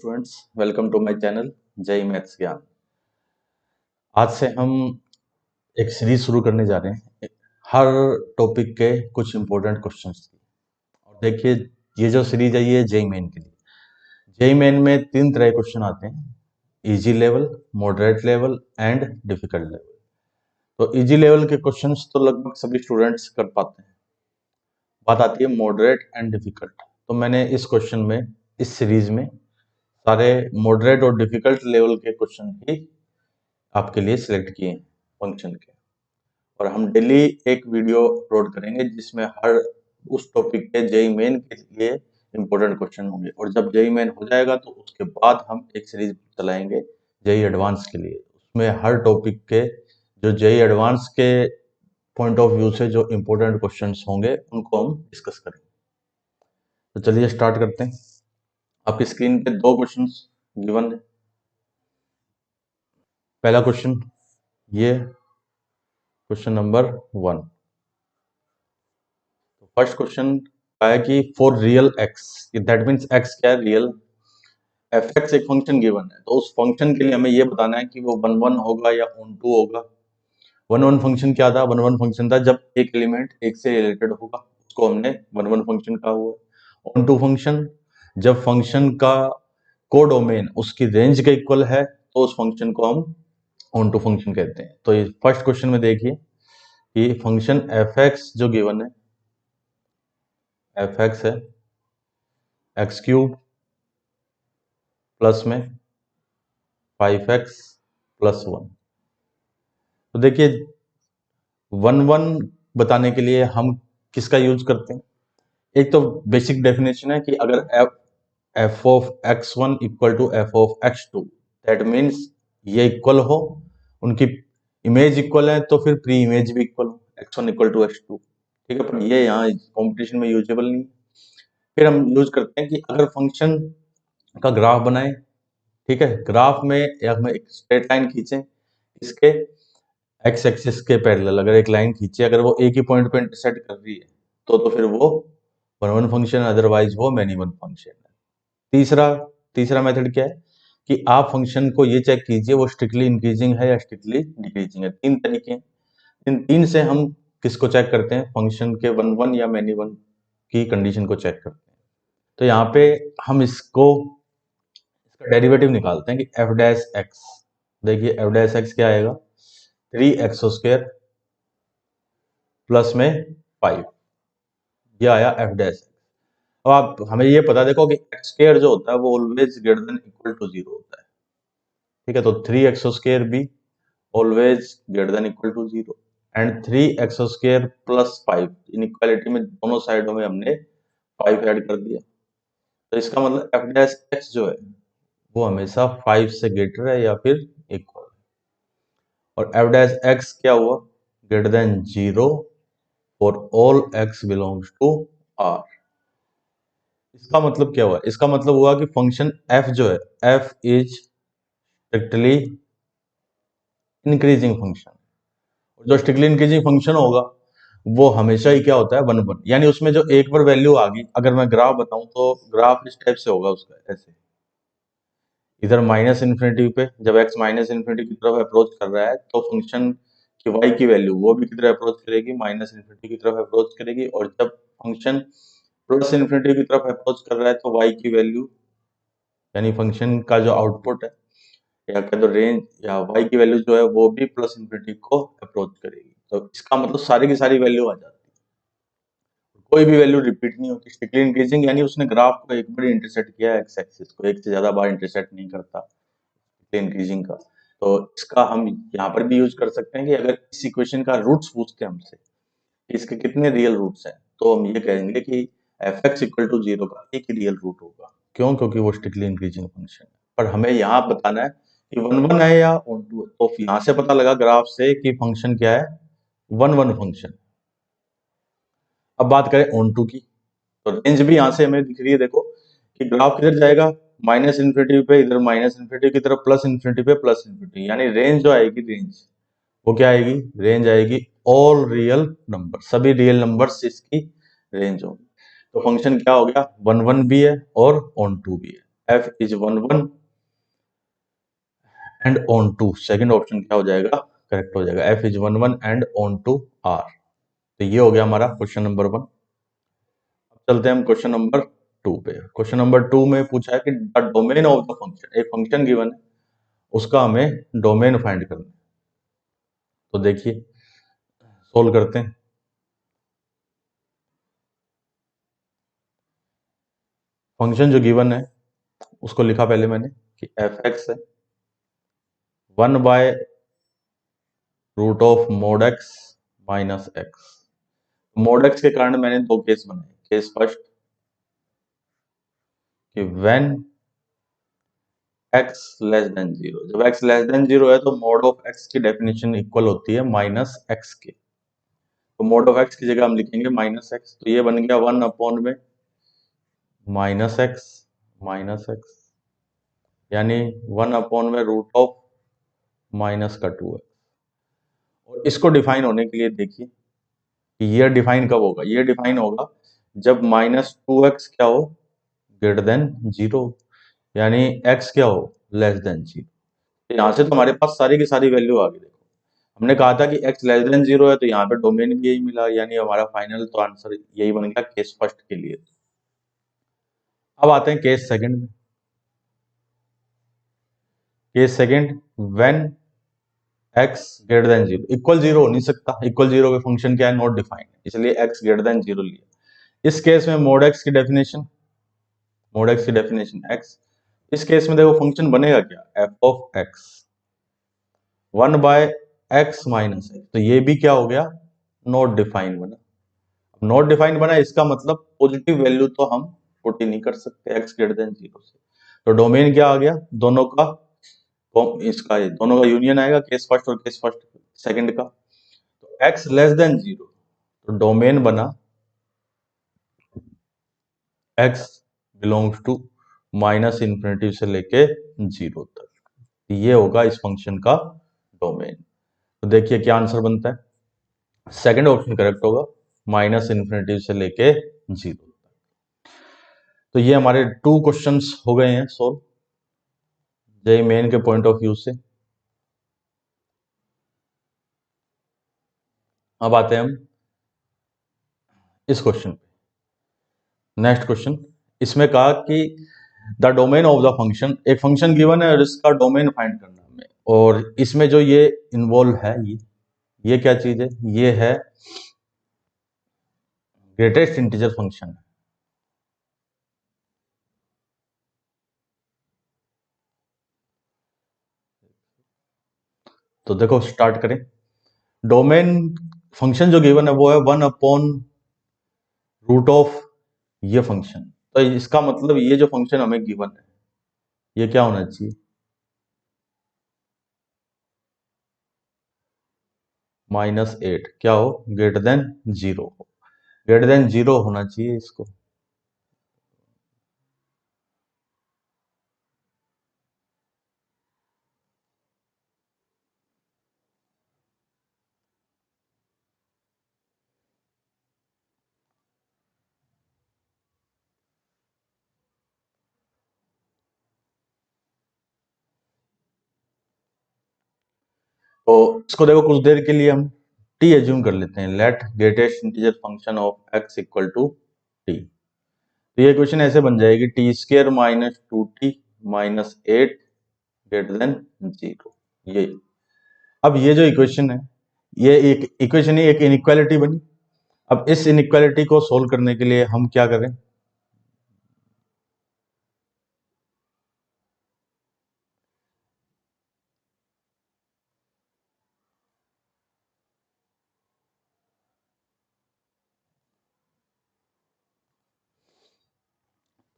Students, welcome to my channel Jai maths Gyan. आज से हम एक सीरीज शुरू करने जा रहे हैं हर टॉपिक के कुछ इंपॉर्टेंट क्वेश्चंस की। और देखिए, ये जो सीरीज है ये जेई मेन के लिए। जेई मेन में 3 तरह के क्वेश्चन आते हैं: easy level, moderate level and difficult level. तो इजी लेवल के क्वेश्चंस तो लगभग सभी स्टूडेंट्स कर पाते हैं। बात आती है मॉडरेट एंड डिफिकल्ट। तो मैंने इस क्वेश्चन में, इस सीरीज में सारे मॉडरेट और डिफिकल्ट लेवल के क्वेश्चन ही आपके लिए सिलेक्ट किए हैं फंक्शन के। और हम डेली एक वीडियो अपलोड करेंगे जिसमें हर उस टॉपिक के जेई मेन के लिए इंपॉर्टेंट क्वेश्चन होंगे। और जब जेई मेन हो जाएगा तो उसके बाद हम एक सीरीज चलाएंगे जेई एडवांस के लिए। उसमें हर टॉपिक के जो जेई एडवांस के पॉइंट ऑफ व्यू से जो इंपॉर्टेंट क्वेश्चंस होंगे उनको हम डिस्कस करेंगे। तो चलिए स्टार्ट करते हैं। आपकी स्क्रीन पे 2 क्वेश्चंस गिवन है। पहला क्वेश्चन ये क्वेश्चन नंबर 1। फर्स्ट क्वेश्चन है कि for real x, that means x क्या है? रियल। एफ एक्स एक फंक्शन गिवन है, तो उस फंक्शन के लिए हमें ये बताना है कि वो 1 1 होगा या ऑन टू होगा। 1 1 फंक्शन क्या था? 1 1 फंक्शन था जब एक एलिमेंट एक से रिलेटेड होगा, उसको हमने 1 1 फंक्शन कहा हुआ है। ऑन टू फंक्शन जब फंक्शन का कोडोमेन उसकी रेंज के इक्वल है तो उस फंक्शन को हम ऑन टू फंक्शन कहते हैं। तो ये फर्स्ट क्वेश्चन में देखिए कि फंक्शन एफ एक्स जो गिवन है, एफ एक्स है एक्स क्यूब प्लस में 5x प्लस 1। तो देखिए 1 1 बताने के लिए हम किसका यूज करते हैं? एक तो बेसिक डेफिनेशन है कि अगर f of x1 equal to f of x2, that means ये इक्वल हो, उनकी इमेज इक्वल है तो फिर प्री इमेज भी इक्वल हो, x1 इक्वल टू x2। ठीक है, पर ये यहाँ कॉम्पिटिशन में यूजेबल नहीं। फिर हम यूज करते हैं कि अगर फंक्शन का ग्राफ बनाए, ठीक है, ग्राफ में हम एक स्ट्रेट लाइन खींचें, इसके एक्स एक्सिस के पैरेलल अगर एक लाइन खींचे, अगर वो एक ही पॉइंट पे इंटरसेक्ट कर रही है तो फिर वो 1 1 फंक्शन, अदरवाइज वो मैनी वन फंक्शन है। तीसरा मेथड क्या है कि आप फंक्शन को ये चेक कीजिए वो स्ट्रिक्टली इंक्रीजिंग है या स्ट्रिक्टली डिक्रीजिंग है। 3 तरीके हैं। इन 3 से हम किसको चेक करते हैं? फंक्शन के 1 1 या मैनी वन की कंडीशन को चेक करते हैं। तो यहाँ पे हम इसका डेरिवेटिव निकालते हैं कि एफ डैश एक्स। देखिए एफ डैश एक्स क्या आएगा? 3x² प्लस में 5, ये आया एफ डैश। अब आप हमें ये पता देखो कि x² जो होता है वो always greater than equal to 0 होता है। ठीक है, तो 3x² भी always greater than equal to 0 and 3x² plus 5, inequality में दोनों साइडों में हमने 5 ऐड कर दिया। तो इसका मतलब एफ डैश एक्स जो है वो हमेशा 5 से ग्रेटर है या फिर इक्वल। और एफ डैश एक्स क्या हुआ? Greater than 0 for all x belongs to R। इसका मतलब क्या हुआ? इसका मतलब हुआ कि फंक्शन f जो है, f is strictly increasing function. जो स्ट्रिक्टली इंक्रीजिंग फंक्शन होगा वो हमेशा ही क्या होता है? 1 1, यानी उसमें जो एक बार वैल्यू आ गई, अगर मैं ग्राफ बताऊं तो ग्राफ इस टाइप से होगा उसका, ऐसे इधर माइनस इन्फिनिटी पे जब x माइनस इन्फिनिटी की तरफ अप्रोच कर रहा है तो फंक्शन की y की वैल्यू वो भी किधर अप्रोच करेगी? माइनस इन्फिनिटी की तरफ अप्रोच करेगी। और जब फंक्शन प्लस इन्फिनिटी की तरफ अप्रोच कर रहा है तो y की वैल्यू, यानी फंक्शन का जो आउटपुट है या कह दो रेंज या y की वैल्यू जो है वो भी प्लस इन्फिनिटी को अप्रोच करेगी। तो इसका मतलब सारी की सारी वैल्यू आ जाती है, कोई भी वैल्यू रिपीट नहीं होती। स्ट्रिक्टली इंक्रीजिंग यानी उसने ग्राफ को एक बार इंटरसेक्ट किया एक्स एक्सिस को, एक से ज्यादा बार इंटरसेक्ट नहीं करता इंक्रीजिंग का। तो इसका हम यहाँ पर भी यूज कर सकते हैं कि अगर इस इक्वेशन का रूट्स पूछते हैं हमसे कि इसके कितने रियल रूट्स हैं, तो हम ये कहेंगे कि एफ एक्स इक्वल टू 0 का एक ही रियल रूट होगा। क्यों? क्योंकि वो स्ट्रिक्टली इंक्रीजिंग फंक्शन है। पर हमें यहाँ बताना है कि 1 1 है या ऑन टू है। तो यहाँ से पता लगा ग्राफ से कि फंक्शन क्या है? 1 1 फंक्शन। अब बात करें ऑन टू की, तो रेंज भी यहाँ से हमें दिख रही है। देखो कि ग्राफ किधर जाएगा? माइनस इन्फिनिटी पे, इधर माइनस इन्फिनिटी की तरफ, प्लस इन्फिनिटी पे प्लस इन्फिनिटी, यानी रेंज जो आएगी, रेंज वो क्या आएगी? रेंज आएगी ऑल रियल नंबर, सभी रियल नंबर्स इसकी रेंज होगी। तो फंक्शन क्या हो गया? 1 1 भी है और ऑन टू भी है। f is 1 1 and onto, second option क्या हो जाएगा, करेक्ट हो जाएगा, f is 1 1 and onto r। तो ये हो गया हमारा क्वेश्चन नंबर 1। अब चलते हैं हम क्वेश्चन नंबर 2 पे। क्वेश्चन नंबर 2 में पूछा है कि the domain of the function, एक फंक्शन गिवन है, उसका हमें डोमेन फाइंड करना है। तो देखिए सोल्व करते हैं। फंक्शन जो गिवन है उसको लिखा पहले मैंने कि एफ एक्स है 1/√ऑफ mod x minus x. mod x के कारण मैंने दो केस बनाए। केस फर्स्ट कि व्हेन x लेस देन 0, जब x लेस देन 0 है तो mod ऑफ x की डेफिनेशन इक्वल होती है माइनस एक्स के। तो mod ऑफ x की जगह हम लिखेंगे माइनस एक्स। तो ये बन गया 1 में माइनस एक्स यानी 1 में √ऑफ -2x। और इसको डिफाइन होने के लिए देखिए कि ये डिफाइन कब होगा, ये डिफाइन होगा जब -2x क्या हो, ग्रेटर देन 0, यानी x क्या हो, लेस देन 0। यहाँ से तो हमारे पास सारी की सारी वैल्यू आ गई। देखो हमने कहा था कि x लेस देन 0 है, तो यहाँ पे डोमेन भी यही मिला, यानी हमारा फाइनल तो आंसर यही बन गया केस फर्स्ट के लिए। अब आते हैं केस सेकंड में। Case second when x greater than 0, equal 0 हो नहीं सकता, इक्वल 0 के फंक्शन क्या है, नॉट डिफाइंड, इसलिए x ग्रेटर देन 0 लिया। इस केस में mod x की डेफिनेशन x। इस केस में देखो फंक्शन बनेगा क्या, f of x 1/x minus x। तो ये भी क्या हो गया, नॉट डिफाइंड बना। नॉट डिफाइंड बना इसका मतलब पॉजिटिव वैल्यू तो हम पुट ही नहीं कर सकते x ग्रेटर देन 0 से। तो डोमेन क्या आ गया, दोनों का इसका दोनों का यूनियन आएगा, केस फर्स्ट और केस फर्स्ट सेकंड का। तो x लेस देन 0, तो डोमेन बना x बिलोंग्स टू -∞ से लेके 0 तक। ये होगा इस फंक्शन का डोमेन। तो देखिए क्या आंसर बनता है, सेकंड ऑप्शन करेक्ट होगा, -∞ से लेके 0। तो ये हमारे 2 क्वेश्चंस हो गए हैं सोल्व जेईई मेन के पॉइंट ऑफ व्यू से। अब आते हैं हम इस क्वेश्चन पे। नेक्स्ट क्वेश्चन, इसमें कहा कि the domain of the function, एक फंक्शन गिवन है और इसका डोमेन फाइंड करना है हमें। और इसमें जो ये इन्वॉल्व है, ये क्या चीज है, ये है ग्रेटेस्ट इंटीजर फंक्शन। तो देखो स्टार्ट करें। डोमेन फंक्शन जो गिवन है वो है 1/√ऑफ ये फंक्शन। तो इसका मतलब ये जो फंक्शन हमें गिवन है ये क्या होना चाहिए, -8 क्या हो, ग्रेटर देन 0 हो, ग्रेटर देन 0 होना चाहिए इसको। तो इसको देखो कुछ देर के लिए हम t एज्यूम कर लेते हैं, let greatest integer function of x equal to t। तो ये क्वेश्चन ऐसे बन जाएगी t² -2t -8 ग्रेटर देन 0। ये अब ये जो इक्वेशन है, ये एक इक्वेशन ही एक इनइक्वालिटी बनी। अब इस इनइक्वालिटी को सोल्व करने के लिए हम क्या करें,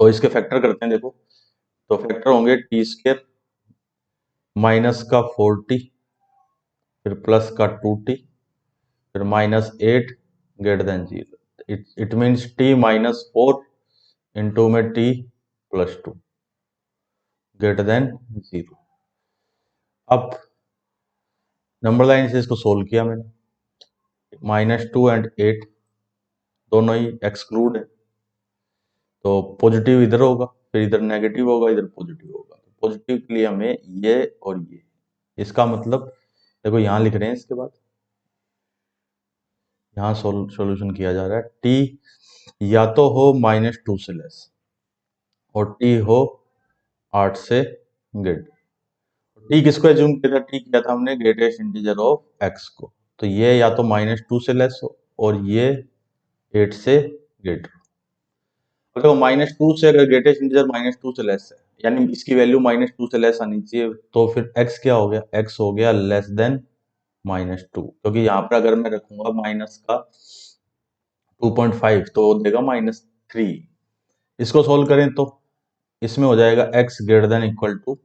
तो इसके फैक्टर करते हैं। देखो तो फैक्टर होंगे t² माइनस का 4t, फिर प्लस का 2t, फिर -8 greater than 0। It means t -4 into में t +2 ग्रेटर देन 0। अब नंबर लाइन से इसको सोल्व किया मैंने, -2 एंड 8 दोनों ही एक्सक्लूड है, तो पॉजिटिव इधर होगा, फिर इधर नेगेटिव होगा, इधर पॉजिटिव होगा। पॉजिटिव के लिए हमें ये और ये, इसका मतलब देखो यहाँ लिख रहे हैं, इसके बाद यहाँ सॉल्यूशन किया जा रहा है। टी या तो हो -2 से लेस और टी हो 8 से ग्रेटर। टी किसको एज्यूम किया था? टी किया था हमने ग्रेटेस्ट इंटीजर ऑफ एक्स को। तो ये या तो -2 से लेस हो और ये 8 से ग्रेटर। और देखो -2 से अगर ग्रेटेस्ट इंटीजर -2 से लेस है, यानी इसकी वैल्यू -2 से लेस आनी चाहिए, तो फिर x क्या हो गया? x हो गया लेस देन -2, क्योंकि यहाँ पर अगर मैं रखूंगा माइनस का 2.5 तो देगा -3। इसको सोल्व करें तो इसमें हो जाएगा x greater than equal to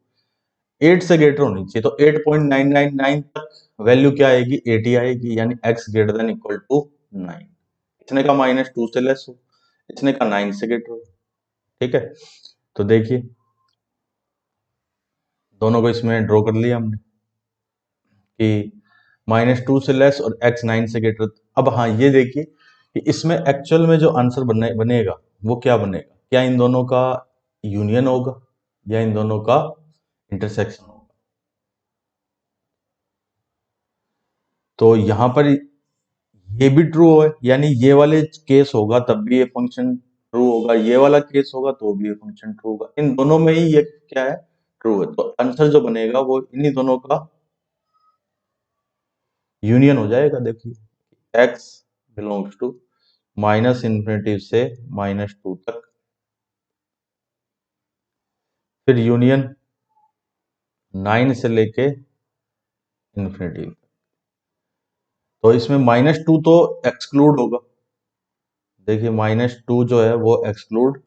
8 से ग्रेटर होनी चाहिए, तो 8.999 तक वैल्यू क्या आएगी? 80 आएगी, यानी x greater than equal to 9। इसने का -2 से लेस हो, इसने का 9 से ग्रेटर हो। ठीक है, तो देखिए दोनों को इसमें ड्रॉ कर लिया हमने कि -2 से लेस और x 9 से ग्रेटर। अब हाँ, ये देखिए कि इसमें एक्चुअल में जो आंसर बनेगा वो क्या बनेगा? क्या इन दोनों का यूनियन होगा या इन दोनों का इंटरसेक्शन होगा? तो यहाँ पर ये भी ट्रू है, यानी ये वाले केस होगा तब भी ये फंक्शन ट्रू होगा, ये वाला केस होगा तो भी ये फंक्शन ट्रू होगा। इन दोनों में ही ये क्या है? ट्रू है। तो आंसर जो बनेगा वो इन्हीं दोनों का यूनियन हो जाएगा। देखिए x बिलोंग्स टू -∞ से -2 तक, फिर यूनियन 9 से लेके इन्फिनिटी। तो इसमें -2 तो एक्सक्लूड होगा। देखिए -2 जो है वो एक्सक्लूड,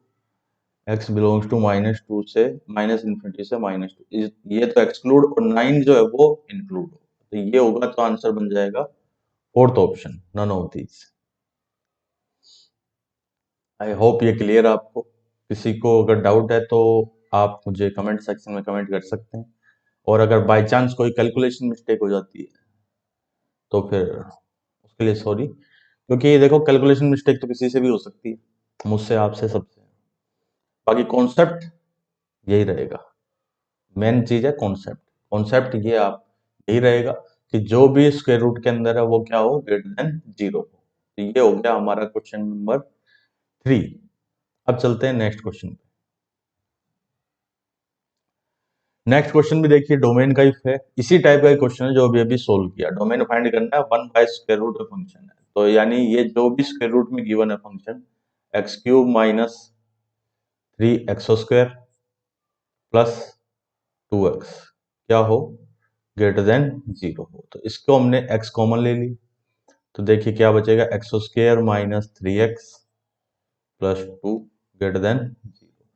x बिलोंग्स टू -2 से -∞ से -2, ये तो एक्सक्लूड, और 9 जो है वो इंक्लूड होगा। तो ये होगा, तो आंसर बन जाएगा fourth option, none of these. I hope ये क्लियर आपको। किसी को अगर डाउट है तो आप मुझे कमेंट सेक्शन में कमेंट कर सकते हैं, और अगर बाय चांस कोई कैलकुलेशन मिस्टेक हो जाती है तो फिर उसके लिए सॉरी, क्योंकि देखो कैलकुलेशन मिस्टेक तो किसी से भी हो सकती है, मुझसे, आपसे, सबसे। बाकी कॉन्सेप्ट यही रहेगा, मेन चीज है कॉन्सेप्ट। कॉन्सेप्ट ये आप यही रहेगा कि जो भी स्क्वायर रूट के अंदर है वो क्या हो? ग्रेटर देन 0 हो। तो ये हो गया हमारा क्वेश्चन नंबर 3। अब चलते हैं नेक्स्ट क्वेश्चन पे। नेक्स्ट क्वेश्चन भी देखिए डोमेन का ही है, इसी टाइप का क्वेश्चन है जो अभी अभी सोल्व किया। डोमेन फाइंड करना है, 1 बाय स्क्वायर रूट फंक्शन है, तो यानी ये जो भी स्क्वायर रूट में गिवन है function, x³ minus 3x² plus 2x क्या हो? ग्रेटर देन 0 हो। तो इसको हमने x कॉमन ले ली, तो देखिए क्या बचेगा? x² minus 3x plus 2 greater than 0।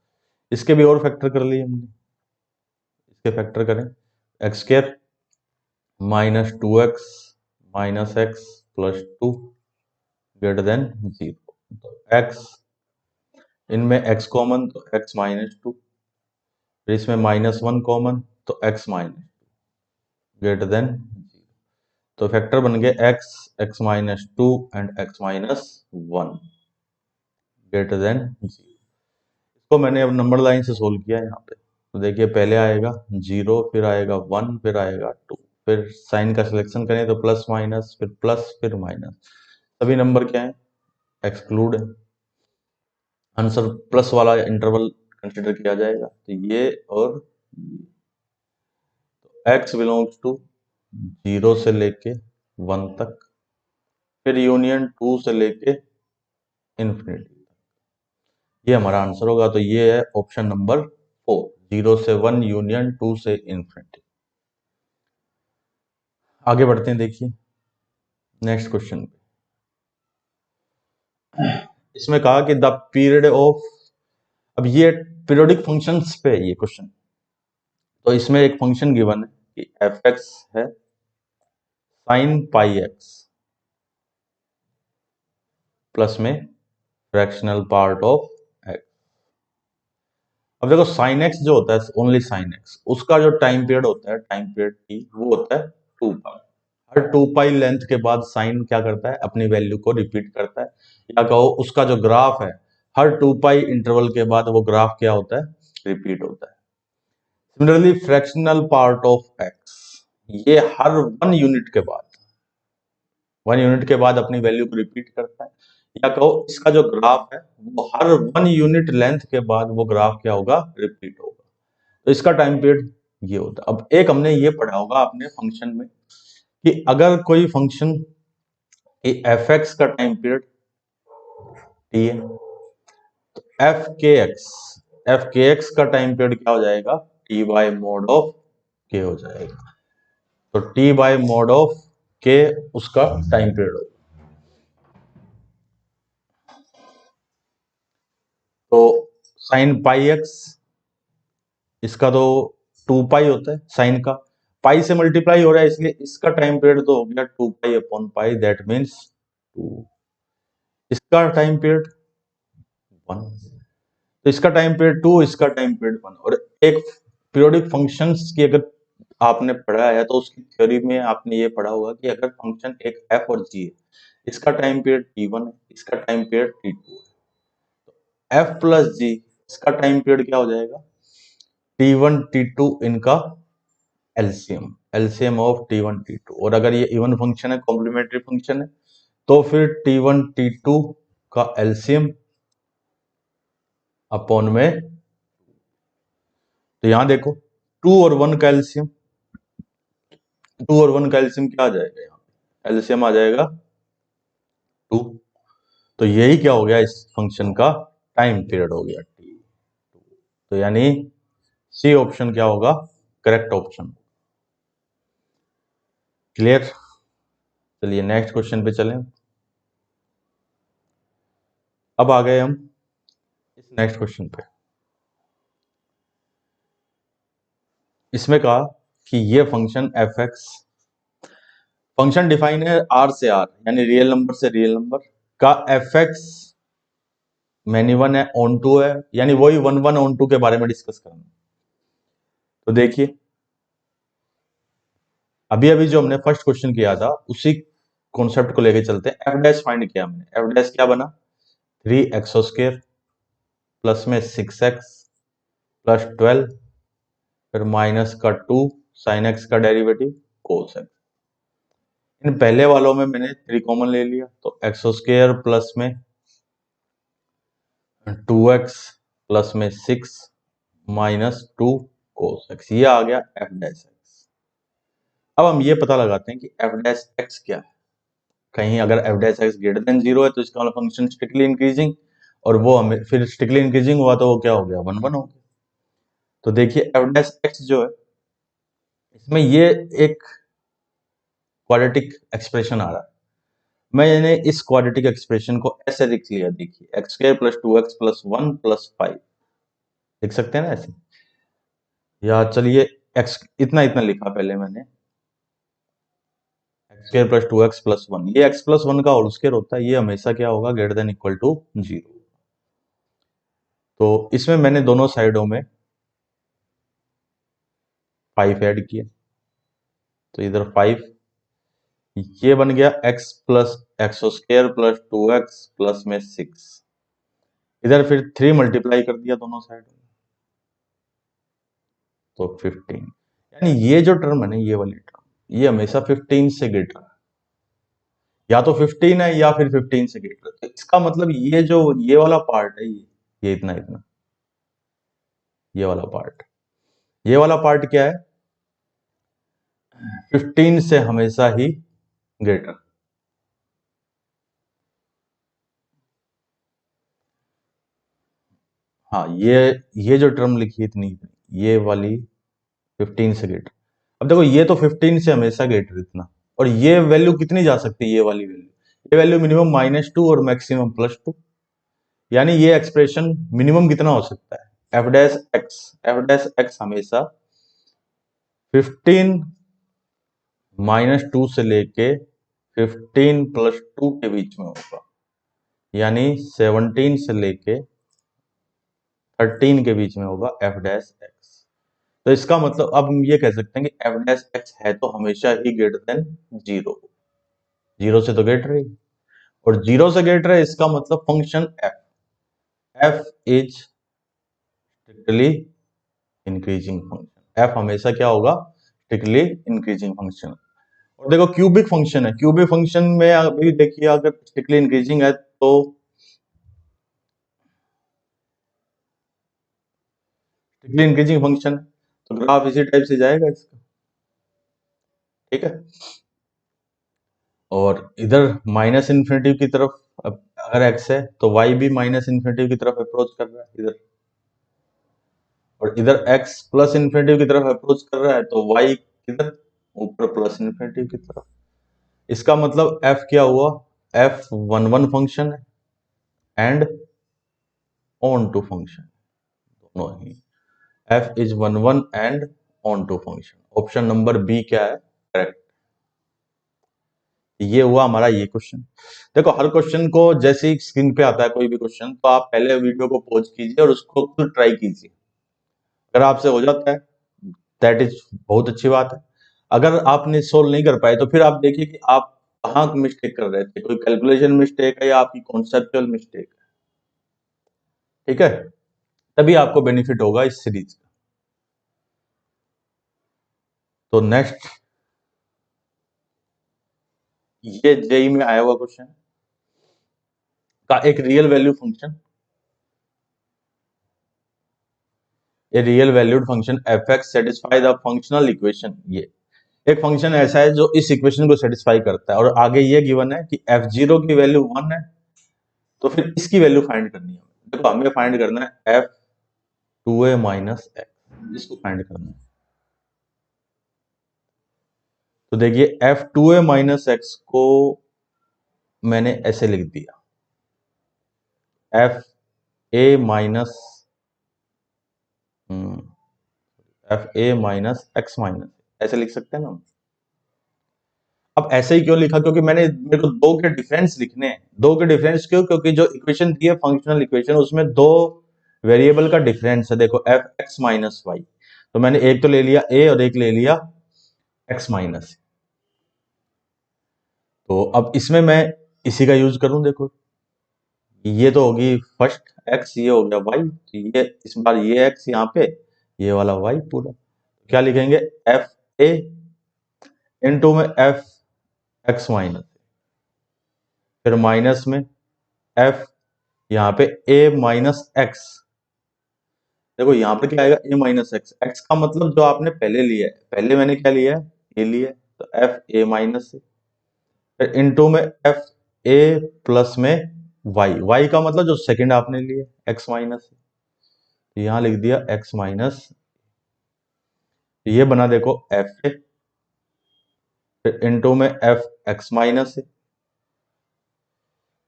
इसके भी और फैक्टर कर लिए हमने, इसके फैक्टर करें, x² minus 2x minus x plus 2 greater than 0। तो x, इनमें x कॉमन तो x -2, फिर इसमें -1 कॉमन तो x माइनस ग्रेटर देन 0। तो फैक्टर बन गए x, x -2 and x -1 greater than 0। इसको मैंने अब नंबर लाइन से सोल्व किया है यहाँ पे। तो देखिए पहले आएगा 0, फिर आएगा 1, फिर आएगा 2, फिर साइन का सिलेक्शन करें तो प्लस माइनस, फिर प्लस, फिर माइनस। सभी नंबर क्या है? एक्सक्लूड है। आंसर प्लस वाला इंटरवल कंसिडर किया जाएगा, तो ये और ये। तो x बिलोंग्स टू 0 से लेके 1 तक, फिर यूनियन 2 से लेके इन्फिनिटी, ये हमारा आंसर होगा। तो ये है ऑप्शन नंबर 4, 0 से 1 यूनियन 2 से इन्फिनिटी। आगे बढ़ते हैं, देखिए नेक्स्ट क्वेश्चन पे। इसमें कहा कि द पीरियड ऑफ, अब ये पीरियोडिक फंक्शंस पे है ये क्वेश्चन। तो इसमें एक फंक्शन गिवन है कि f(x) है sin πx प्लस में फ्रैक्शनल पार्ट ऑफ x। अब देखो साइन एक्स जो होता है, ओनली साइन एक्स, उसका जो टाइम पीरियड होता है, टाइम पीरियड t, वो होता है 2π। हर 2π लेंथ के बाद साइन क्या करता है? अपनी वैल्यू को रिपीट करता है, या कहो उसका जो ग्राफ है हर 2 पाई इंटरवल के बाद वो ग्राफ क्या होता है, रिपीट होता है। Similarly fractional part of x, ये हर 1 यूनिट के बाद, 1 यूनिट के बाद अपनी वैल्यू को रिपीट करता है, या कहो इसका जो ग्राफ है वो हर 1 यूनिट लेंथ के बाद वो ग्राफ क्या होगा, रिपीट होगा। तो इसका टाइम पीरियड ये होता है। अब एक हमने ये पढ़ा होगा आपने फंक्शन में कि अगर कोई फंक्शन एफ एक्स का टाइम पीरियड टी है, तो एफ के एक्स का टाइम पीरियड क्या हो जाएगा, टी बाय मोड ऑफ के हो जाएगा। तो टी बाय मोड ऑफ के उसका टाइम पीरियड होगा। तो साइन पाई एक्स, इसका तो 2 पाई होता है साइन का, पाई से मल्टीप्लाई हो रहा है इसलिए इसका टाइम पीरियड तो हो गया 2 pi upon pi, that means 2। इसका टाइम पीरियड 1, तो इसका टाइम पीरियड 2, इसका टाइम पीरियड 1। और एक पीरियोडिक फंक्शंस की अगर आपने पढ़ा है तो उसकी थ्योरी में आपने ये पढ़ा होगा कि अगर फंक्शन एक एफ और जी है, इसका टाइम पीरियड t1 है, इसका टाइम पीरियड t2 है, एफ प्लस जी इसका टाइम पीरियड क्या हो जाएगा, t1 t2 इनका LCM, LCM of t1 t2। और अगर ये इवन फंक्शन है, कॉम्प्लीमेंट्री फंक्शन है, तो फिर t1 t2 का एलसीएम अपॉन में, तो यहां देखो 2 और 1 का एलसीएम, 2 और 1 का एलसीएम क्या आ जाएगा, यहाँ एलसीएम आ जाएगा 2। तो यही क्या हो गया, इस फंक्शन का टाइम पीरियड हो गया t। तो यानी सी ऑप्शन क्या होगा, करेक्ट ऑप्शन। क्लियर। चलिए नेक्स्ट क्वेश्चन पे चलें। अब आ गए हम इस नेक्स्ट क्वेश्चन पे। इसमें कहा कि ये function f x, function define है आर से आर यानी रियल नंबर से रियल नंबर का, एफ एक्स मैनी वन है ऑन टू है, यानी वही 1 1 ऑन टू के बारे में डिस्कस करना। तो देखिए अभी अभी जो हमने फर्स्ट क्वेश्चन किया था उसी कॉन्सेप्ट को लेके चलते हैं। एफ डैश फाइंड किया हमने, एफ डैश क्या बना, 3x² प्लस में 6x प्लस 12 फिर माइनस का 2 साइन एक्स का डेरिवेटिव कोस एक्स। इन पहले वालों में मैंने 3 कॉमन ले लिया, तो x² प्लस में 2x प्लस में 6 माइनस 2 कोस एक्स, ये आ गया एफ डैश एक्स। अब हम ये पता लगाते हैं कि एफ डैश एक्स क्या है। कहीं अगर F dash x greater than 0 है तो इसका फंक्शन स्ट्रिक्टली इंक्रीजिंग, और वो हमें फिर स्ट्रिक्टली इंक्रीजिंग हुआ तो वो क्या हो गया, 1 1 हो गया। तो देखिए एफ डैश एक्स जो है इसमें ये एक क्वाड्रेटिक एक्सप्रेशन आ रहा है। मैंने इस क्वाड्रेटिक एक्सप्रेशन को ऐसे लिख लिया, देखिए x² plus 2x plus 1 plus 5 लिख सकते हैं ना ऐसे, या चलिए x इतना इतना लिखा पहले मैंने, x² प्लस 2x प्लस 1, ये x प्लस 1 का होल स्क्वायर होता है, ये हमेशा क्या होगा, ग्रेटर देन इक्वल टू 0। तो इसमें मैंने दोनों साइडों में 5 ऐड किए, तो इधर 5, ये बन गया x plus x² plus 2x plus में 6, इधर फिर 3 मल्टीप्लाई कर दिया दोनों साइड में, तो 15। यानी ये जो टर्म है ना, ये वाली टर्म, ये हमेशा 15 से ग्रेटर है, या तो 15 है या फिर 15 से ग्रेटर। तो इसका मतलब ये जो ये वाला पार्ट है, ये इतना इतना, ये वाला पार्ट, ये वाला पार्ट क्या है, 15 से हमेशा ही ग्रेटर। हाँ, ये जो टर्म लिखी इतनी, ये वाली 15 से ग्रेटर। अब देखो ये तो 15 से हमेशा ग्रेटर इतना, और ये वैल्यू कितनी जा सकती है, ये वाली वैल्यू, ये वैल्यू मिनिमम -2 और मैक्सिमम +2, यानी ये एक्सप्रेशन मिनिमम कितना हो सकता है, एफ डैश एक्स हमेशा 15 -2 से लेके 15 + 2 के बीच में होगा, यानी 17 से लेके 13 के बीच में होगा एफ डैश एक्स। तो इसका मतलब अब हम ये कह सकते हैं कि एफ डैश एक्स है तो हमेशा ही ग्रेटर देन 0, 0 से तो ग्रेटर है, और 0 से ग्रेटर है इसका मतलब function F f is strictly increasing function. F हमेशा क्या होगा? Strictly increasing function. और देखो क्यूबिक फंक्शन है, क्यूबिक फंक्शन में अभी देखिए अगर स्ट्रिक्टली इंक्रीजिंग है तो स्ट्रिक्टली इंक्रीजिंग फंक्शन है तो ग्राफ इसी टाइप से जाएगा इसका, ठीक है। और इधर माइनस इन्फिनिटी की तरफ अगर एक्स है तो वाई भी माइनस इन्फिनिटी की तरफ अप्रोच कर रहा है इधर, और इधर एक्स प्लस इन्फिनिटी की तरफ अप्रोच कर रहा है तो वाई किधर? ऊपर प्लस इन्फिनिटी की तरफ। इसका मतलब एफ क्या हुआ? एफ वन वन फंक्शन है एंड ऑन टू फंक्शन, दोनों ही। F is one one and onto function. Option number b क्या है? करेक्ट। ये हुआ हमारा ये क्वेश्चन। देखो हर क्वेश्चन को जैसे ही स्क्रीन पे आता है कोई भी क्वेश्चन तो आप पहले वीडियो को पॉज कीजिए और उसको खुद ट्राई कीजिए। अगर आपसे हो जाता है दैट इज बहुत अच्छी बात है। अगर आपने सोल्व नहीं कर पाए तो फिर आप देखिए कि आप कहाँ मिस्टेक कर रहे थे, कोई कैलकुलेशन मिस्टेक है या आपकी कॉन्सेप्चुअल मिस्टेक है, ठीक है। तभी आपको बेनिफिट होगा इस सीरीज का। तो नेक्स्ट ये जेई में आया हुआ क्वेश्चन का एक real value function, a real valued function f x satisfy the functional equation. ये एक फंक्शन ऐसा है जो इस इक्वेशन को सेटिस्फाई करता है और आगे ये गिवन है कि एफ जीरो की वैल्यू 1 है तो फिर इसकी वैल्यू फाइंड करनी है। देखो हमें फाइंड करना है एफ टू ए माइनस एक्स, इसको फाइंड करना है। तो देखिए एफ टू ए माइनस एक्स को मैंने ऐसे लिख दिया, F a minus F a minus x minus, ऐसे लिख सकते हैं ना। अब ऐसे ही क्यों लिखा? क्योंकि मेरे को दो के डिफरेंस लिखने हैं। दो के डिफरेंस क्यों? क्योंकि जो इक्वेशन दी है फंक्शनल इक्वेशन उसमें दो वेरिएबल का डिफरेंस है। देखो एफ एक्स माइनस वाई, तो मैंने एक तो ले लिया ए और एक ले लिया एक्स माइनस। तो अब इसमें मैं इसी का यूज करूं। देखो ये तो होगी फर्स्ट एक्स, ये हो गया वाई, तो ये इस बार ये एक्स यहाँ पे, ये वाला वाई पूरा। क्या लिखेंगे? एफ ए इनटू में एफ एक्स माइनस, फिर माइनस में एफ यहाँ पे ए माइनस एक्स। देखो यहाँ पे क्या आएगा? ए माइनस एक्स। एक्स का मतलब जो आपने पहले लिया है, पहले मैंने क्या लिया है? ए लिया है, तो एफ ए माइनस है। फिर इनटू में एफ ए प्लस में वाई, वाई का मतलब जो सेकंड आपने लिया एक्स माइनस है, तो यहाँ लिख दिया एक्स माइनस। ये बना देखो एफ ए, फिर इनटू में एफ एक्स माइनस है,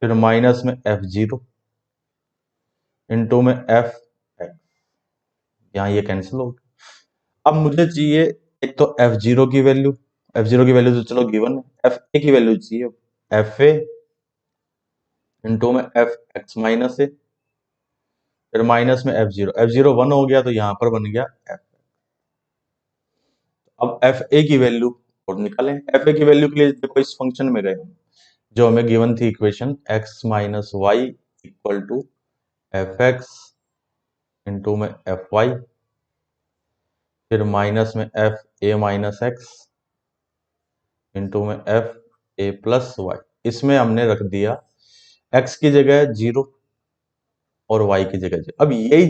फिर माइनस में एफ जीरो इनटू में एफ एक्स। यहाँ ये कैंसिल हो गया। अब मुझे चाहिए एक तो एफ जीरो की वैल्यू, एफ जीरो की वैल्यू तो चलो गिवन है, एफ ए की वैल्यू चाहिए। एफ ए इनटू में एफ एक्स माइनस है, फिर माइनस में F zero, F zero one हो गया तो यहां पर बन गया एफ। अब एफ ए की वैल्यू और निकालें। एफ ए की वैल्यू के लिए देखो इस फंक्शन में गए जो हमें गिवन थी equation, x minus y equal to f x into में एफ वाई, फिर माइनस में f a minus x into में एफ ए प्लस वाई। इसमें हमने रख दिया एक्स की जगह जीरो और वाई की जगह जीरो। अब यही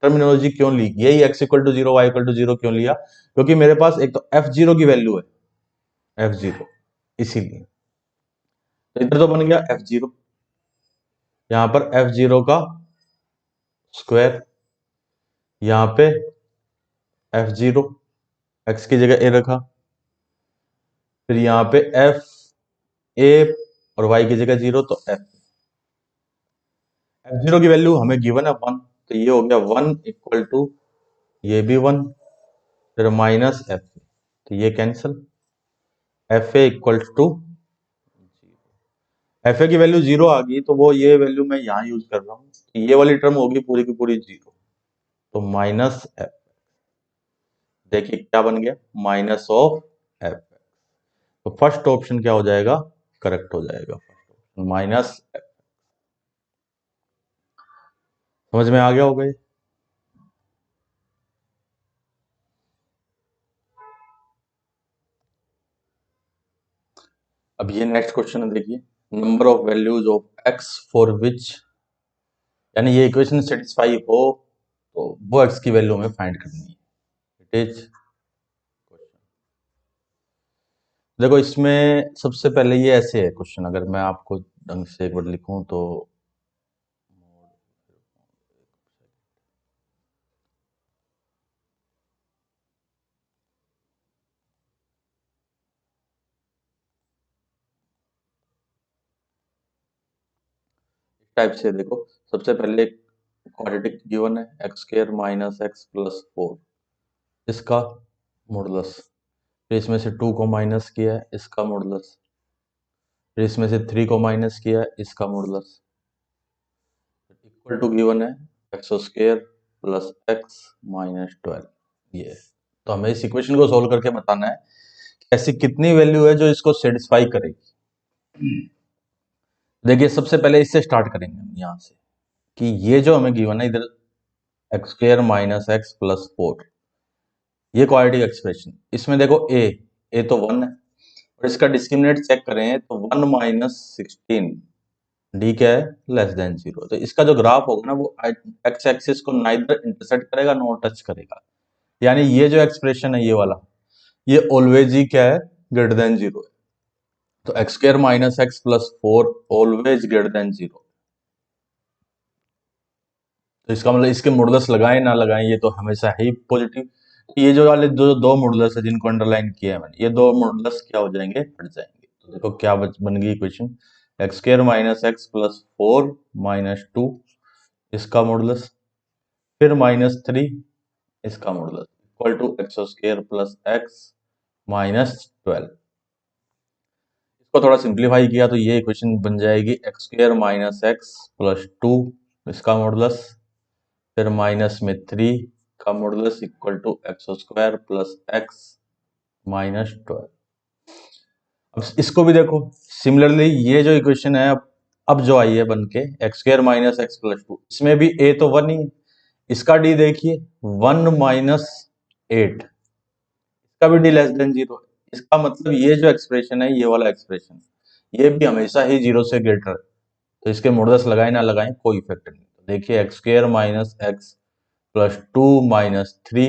टर्मिनोलॉजी क्यों ली? यही x equal to zero y equal to zero क्यों लिया? क्योंकि मेरे पास एक तो एफ जीरो की वैल्यू है, एफ जीरो, इसीलिए। तो इधर तो बन गया एफ जीरो, यहां पर एफ जीरो का स्क्वायर, यहां पे एफ जीरो, एक्स की जगह ए रखा, फिर यहां पे एफ ए और वाई की जगह जीरो, तो एफ एफ जीरो की वैल्यू हमें गिवन है वन, तो ये हो गया वन इक्वल टू ये भी वन, फिर माइनस एफ, तो ये cancel. F a equal to f a की वैल्यू जीरो आ गई तो वो ये वैल्यू मैं यहां यूज कर रहा हूं, तो ये वाली टर्म होगी पूरी की पूरी जीरो, तो माइनस एफ। देखिए क्या बन गया? Minus of F. तो फर्स्ट ऑप्शन क्या हो जाएगा? करेक्ट हो जाएगा, फर्स्ट ऑप्शन माइनस एफ। समझ में आ गया होगा ये? अब ये नेक्स्ट क्वेश्चन है, देखिए, number of values of x for which, यानी ये इक्वेशन सेटिस्फाई हो तो वो एक्स की वैल्यू हमें फाइंड करनी है। इट इज, देखो इसमें सबसे पहले ये ऐसे है क्वेश्चन, अगर मैं आपको ढंग से एक बार लिखूं तो, इस टाइप से देखो, सबसे पहले क्वाड्रेटिक गिवन है, x square minus x plus 4, इसका मॉडुलस, फिर इसमें से 2 को माइनस किया है, इसका मॉडुलस, फिर इसमें से 3 को माइनस किया है, इसका मॉडुलस, इक्वल टू गिवन है x square plus x minus 12। ये, तो हमें इस इक्वेशन को सोल्व करके बताना है कि ऐसी कितनी वैल्यू है जो इसको सेटिस्फाई करेगी। देखिए सबसे पहले इससे स्टार्ट करेंगे हम यहाँ से, कि ये जो हमें गिवन है इधर x square minus x plus 4, ये क्वाड्रेटिक एक्सप्रेशन, इसमें देखो ए तो 1 है, और इसका डिस्क्रिमिनेंट चेक करें तो 1 माइनस 16, डी क्या है, लेस देन 0, तो इसका जो ग्राफ होगा ना वो एक्स एक्सिस को नाइदर इंटरसेक्ट करेगा नॉट टच करेगा, यानी ये जो एक्सप्रेशन है ये वाला, ये ऑलवेज ही क्या है, ग्रेटर देन 0 है। तो x square minus x plus 4 always greater than 0, तो इसका मतलब इसके मॉडुलस लगाएं ना लगाएं ये तो हमेशा ही पॉजिटिव। तो ये जो वाले जो दो मॉडुलस है जिनको अंडरलाइन किया है मैंने, ये दो मॉडुलस क्या हो जाएंगे, हट जाएंगे। तो देखो क्या बन गई equation, x square minus x plus 4 minus 2, इसका मॉडुलस, फिर माइनस 3, इसका modulus, equal to x square plus x minus 12। इसको थोड़ा सिंप्लीफाई किया तो ये इक्वेशन बन जाएगी x square minus x plus 2, इसका मॉडुलस, फिर माइनस में 3 का modulus, equal to x square plus x minus 12। अब इसको भी देखो सिमिलरली, ये जो इक्वेशन है अब जो आई है बन के x square minus x plus 2, इसमें भी ए तो 1 ही है, इसका डी देखिए 1 माइनस 8, इसका भी डी लेस देन 0 है। इसका मतलब ये जो एक्सप्रेशन है, ये वाला एक्सप्रेशन, ये भी हमेशा ही 0 से ग्रेटर है, तो इसके मॉडुलस लगाए ना लगाएं कोई इफेक्ट नहीं। तो देखिए x square minus x plus 2 minus 3,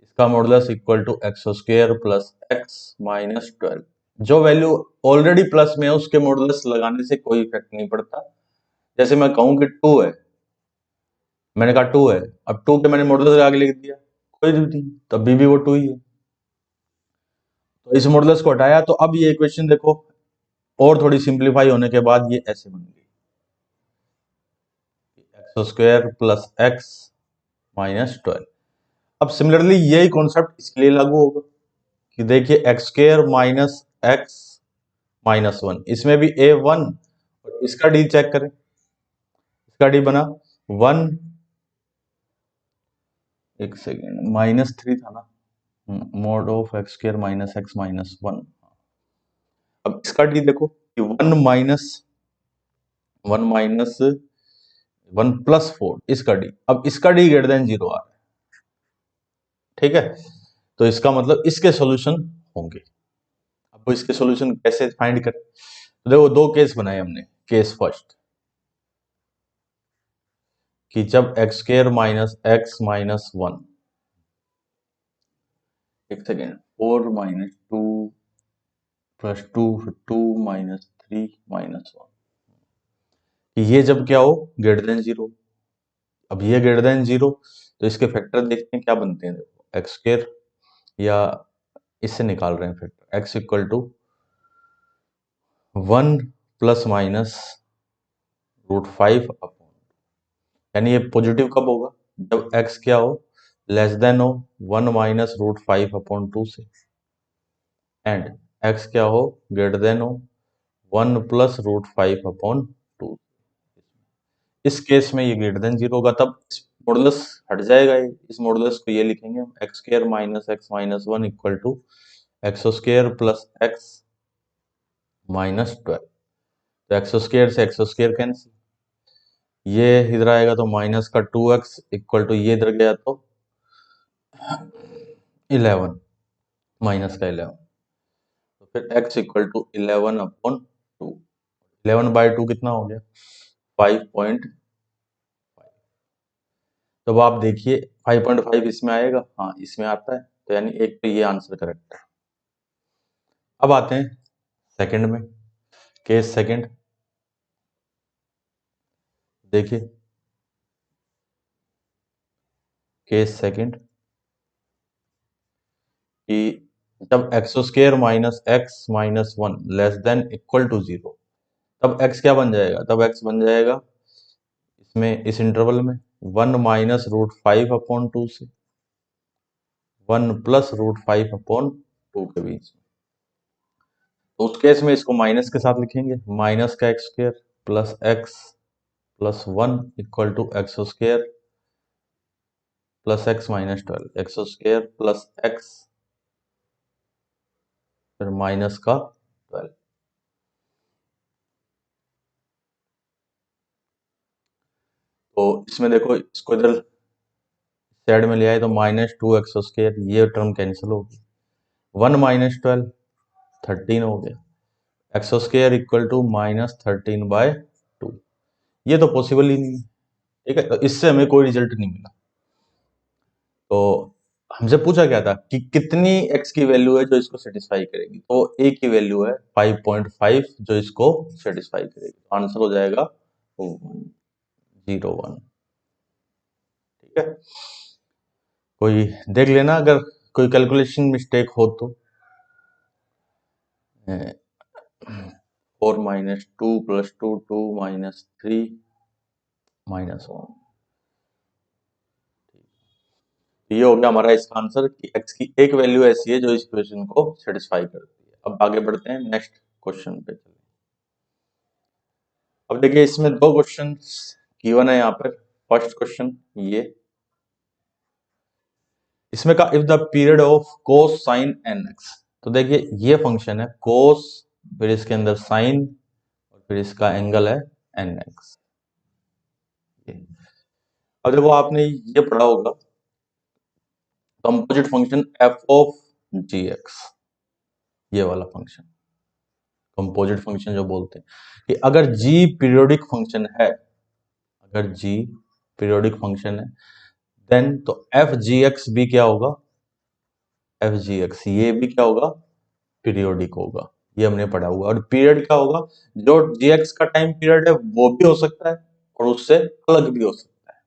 इसका modulus equal to x square plus x minus 12। जो वैल्यू ऑलरेडी प्लस में है उसके मॉडुलस लगाने से कोई इफेक्ट नहीं पड़ता। जैसे मैं कहूं कि 2 है, मैंने कहा 2 है, अब 2 के मैंने मॉडुलस आगे लिख दिया, कोई जरूरत नहीं, तब भी वो 2 ही है। तो इस मॉडुलस को हटाया तो अब ये इक्वेशन देखो और थोड़ी सिंप्लीफाई होने के बाद ये ऐसे बन गई, x square plus x minus 12। अब सिमिलरली यही कॉन्सेप्ट इसके लिए लागू होगा कि देखिए x square minus x minus 1, इसमें भी ए 1, और इसका डी चेक करें, इसका डी बना 1, एक सेकेंड, माइनस 3 था ना, mod of x square minus x minus 1। अब इसका डी देखो कि 1 प्लस 4, इसका डी, अब इसका डी ग्रेटर देन 0 आ रहा है, ठीक है, तो इसका मतलब इसके सॉल्यूशन होंगे। अब वो इसके सॉल्यूशन कैसे फाइंड करें, तो देखो दो केस बनाए हमने, केस फर्स्ट, कि जब x square minus x minus 1, एक second, 4 minus 2 plus 2, 2 minus 3 minus 1, कि ये जब क्या हो, ग्रेटर देन 0। अब ये ग्रेटर देन 0, तो इसके फैक्टर देखते हैं क्या बनते हैं, देखो एक्स स्क्वायर, या इससे निकाल रहे हैं factor, x equal to 1 plus minus root 5 upon, यानी ये पॉजिटिव कब होगा, जब x क्या हो, लेस देन हो 1 माइनस रूट 5 अपॉन 2 से, एंड x क्या हो, ग्रेटर देन हो 1 प्लस रूट 5 अपॉन 2। इस केस में ये ग्रेटर देन 0 होगा, तब मॉडुलस हट जाएगा, ये इस मॉडुलस को ये लिखेंगे हम, x square minus x minus 1 equal to x square plus x minus 12। तो एक्स स्क्वायर से एक्स स्क्वायर कैंसिल, ये इधर आएगा तो माइनस का 2x इक्वल टू ये इधर गया तो 11 माइनस का 11, तो फिर x इक्वल टू 11/2। 11/2 कितना हो गया 5.5। तो अब आप देखिए 5.5 इसमें आएगा, हाँ इसमें आता है, तो यानी एक तो ये आंसर करेक्ट है। अब आते हैं सेकंड में, केस सेकंड। देखिए केस सेकंड कि जब x square minus x minus one less than equal to 0, तब x क्या बन जाएगा, तब x बन जाएगा इसमें इस इंटरवल में 1 - √5/2 से 1 + √5/2 के बीच में। तो उस केस में इसको माइनस के साथ लिखेंगे, माइनस का x² plus x plus 1 equal to x² plus x minus 12, x² plus x फिर माइनस का 12। तो इसमें देखो इसको इधर साइड में ले आए तो -2x², ये टर्म कैंसिल होगी, 1 - 12 13 हो गया, x² इक्वल टू -13/2। ये तो पॉसिबल ही नहीं है, ठीक है, तो इससे हमें कोई रिजल्ट नहीं मिला। तो हमसे पूछा क्या था कि कितनी x की वैल्यू है जो इसको सेटिस्फाई करेगी, तो a की वैल्यू है 5.5 जो इसको सेटिस्फाई करेगी, आंसर हो जाएगा 101। ठीक है, कोई देख लेना अगर कोई कैलकुलेशन मिस्टेक हो तो। 4 - 2 + 2 2 - 3 -1। ये हो गया हमारा इसका आंसर कि x की एक वैल्यू ऐसी है जो इस इक्वेशन को सेटिस्फाई करती है। अब आगे बढ़ते हैं नेक्स्ट क्वेश्चन पे। अब देखिए इसमें दो क्वेश्चन गिवन है यहाँ पर। फर्स्ट क्वेश्चन ये, इसमें का if the period of cos sign nx, तो देखिए ये फंक्शन है कोस, फिर इसके अंदर साइन और फिर इसका एंगल है nx। अब देखो आपने ये पढ़ा होगा composite function f of gx, ये वाला फंक्शन कंपोजिट फंक्शन जो बोलते हैं कि अगर g पीरियोडिक फंक्शन है, अगर g पीरियोडिक फंक्शन है देन तो एफ जी एक्स भी क्या होगा, एफ जी एक्स ये भी क्या होगा, पीरियोडिक होगा। ये हमने पढ़ा हुआ। और पीरियड क्या होगा, जो जी एक्स का टाइम पीरियड है वो भी हो सकता है और उससे अलग भी हो सकता है।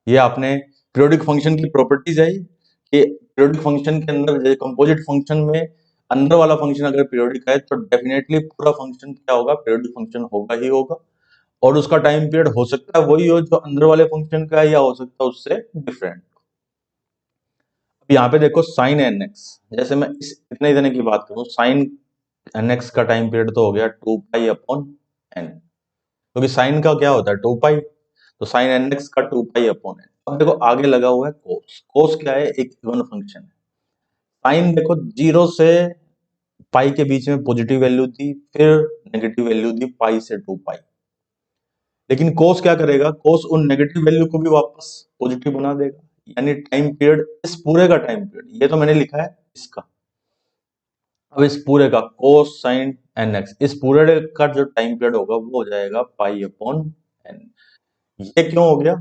ये आपने पीरियोडिक फंक्शन की प्रॉपर्टीज है कि पीरियोडिक फंक्शन के अंदर कंपोजिट फंक्शन में अंदर वाला फंक्शन अगर पीरियोडिक है तो डेफिनेटली पूरा फंक्शन क्या होगा, पीरियोडिक फंक्शन होगा ही होगा। और उसका टाइम पीरियड हो सकता है वही हो जो अंदर वाले फंक्शन का है, या हो सकता है उससे डिफरेंट। यहाँ पे देखो साइन एन एक्स, जैसे मैं इस इतने देने की बात करूं, साइन एन एक्स का टाइम पीरियड तो हो गया 2π/n, क्योंकि साइन का क्या होता है 2π, तो साइन एन एक्स का 2π/n। अब देखो आगे लगा हुआ है कोस, कोस क्या है, एक इवन फंक्शन है। साइन देखो 0 से पाई के बीच में पॉजिटिव वैल्यू थी, फिर नेगेटिव वैल्यू थी पाई से 2π। लेकिन कोस क्या करेगा, कोस उन नेगेटिव वैल्यू को भी वापस पॉजिटिव बना देगा, यानी टाइम पीरियड इस पूरे का टाइम पीरियड, ये तो मैंने लिखा है इसका, अब इस पूरे का कोस साइन एन एक्स, इस पूरे का जो टाइम पीरियड होगा वो हो जाएगा π/n। ये क्यों हो गया,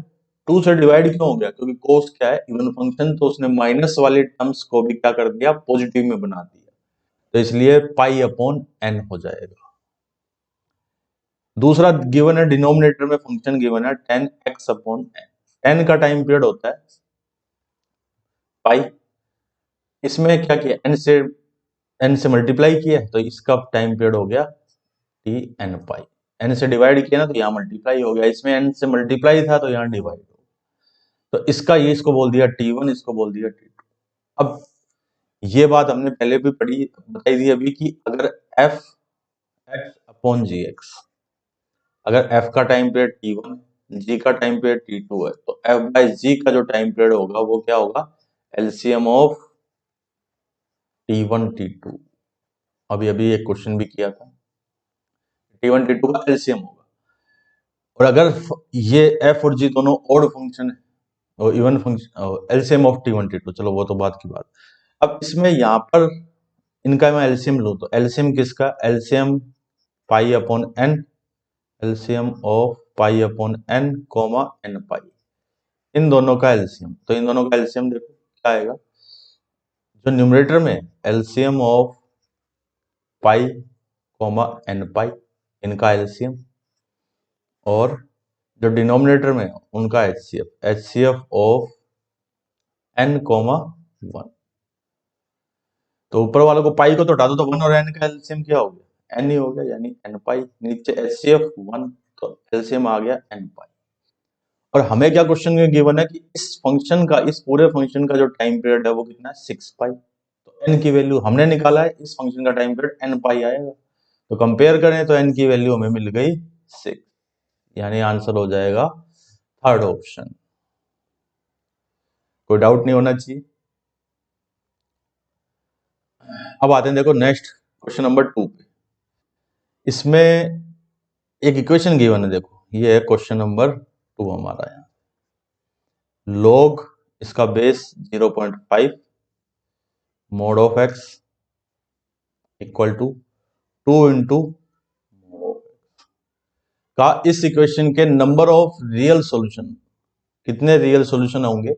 2 से डिवाइड क्यों हो गया, क्योंकि कोस क्या है इवन फंक्शन, तो उसने माइनस वाले टर्म्स को भी क्या कर दिया, पॉजिटिव में बना दिया, तो इसलिए π/n हो जाएगा। दूसरा गिवन है डिनोमिनेटर में फंक्शन गिवन है 10x/n, 10 का टाइम पीरियड होता है पाई, इसमें क्या किया, n से मल्टीप्लाई किया तो इसका टाइम पीरियड हो गया tn पाई, n से डिवाइड किया ना तो यहाँ मल्टीप्लाई हो गया, इसमें n से मल्टीप्लाई था तो यहाँ डिवाइड हो गया, तो इसका ये इसको बोल दिया t1, इसको बोल दिया t2। अब ये बात हमने पहले भी पढ़ी, बताई थी अभी कि अगर f x/gx, अगर f का टाइम पीरियड t1, g का टाइम पीरियड t2 है, तो f/g का जो टाइम पीरियड होगा वो क्या होगा, एलसीएम ऑफ t1 t2। अभी अभी एक क्वेश्चन भी किया था, t1 t2 का एलसीएम होगा। और अगर ये एफ और जी दोनों ओड फंक्शन है और even function LCM of t one t two, चलो वो तो बात की बात। अब इसमें यहाँ पर इनका मैं एलसीएम लूँ तो एलसीएम किसका, LCM pi upon n, LCM of pi upon n comma n pi, इन दोनों का एलसीएम। तो इन दोनों का एलसीएम देखो क्या आएगा, जो न्यूमरेटर में LCM of pi comma n pi, इनका एलसीएम, और जो डिनोमिनेटर में उनका HCF, HCF of n comma one. तो ऊपर वालों को पाई को तो हटा दो, तो वन और एन का एलसीएम क्या हो गया, एन ही हो गया, यानी एन पाई। नीचे एचसीएफ वन, तो एलसीएम आ गया एन पाई। और हमें क्या क्वेश्चन में गिवन है कि इस फंक्शन का, इस पूरे फंक्शन का जो टाइम पीरियड है वो कितना है, 6 पाई। तो एन की वैल्यू हमने निकाला है, इस फंक्शन का टाइम पीरियड एन पाई आएगा। तो कंपेयर करें तो एन की वैल्यू हमें मिल गई 6, यानी आंसर हो जाएगा थर्ड ऑप्शन। कोई डाउट नहीं होना चाहिए। अब आते हैं देखो नेक्स्ट क्वेश्चन नंबर 2 पे। इसमें एक इक्वेशन गिवन है, देखो ये है क्वेश्चन नंबर 2 हमारा। यहाँ log इसका base 0.5 mod of x equal to 2 into का इस इक्वेशन के नंबर ऑफ रियल सॉल्यूशन, कितने रियल सॉल्यूशन होंगे।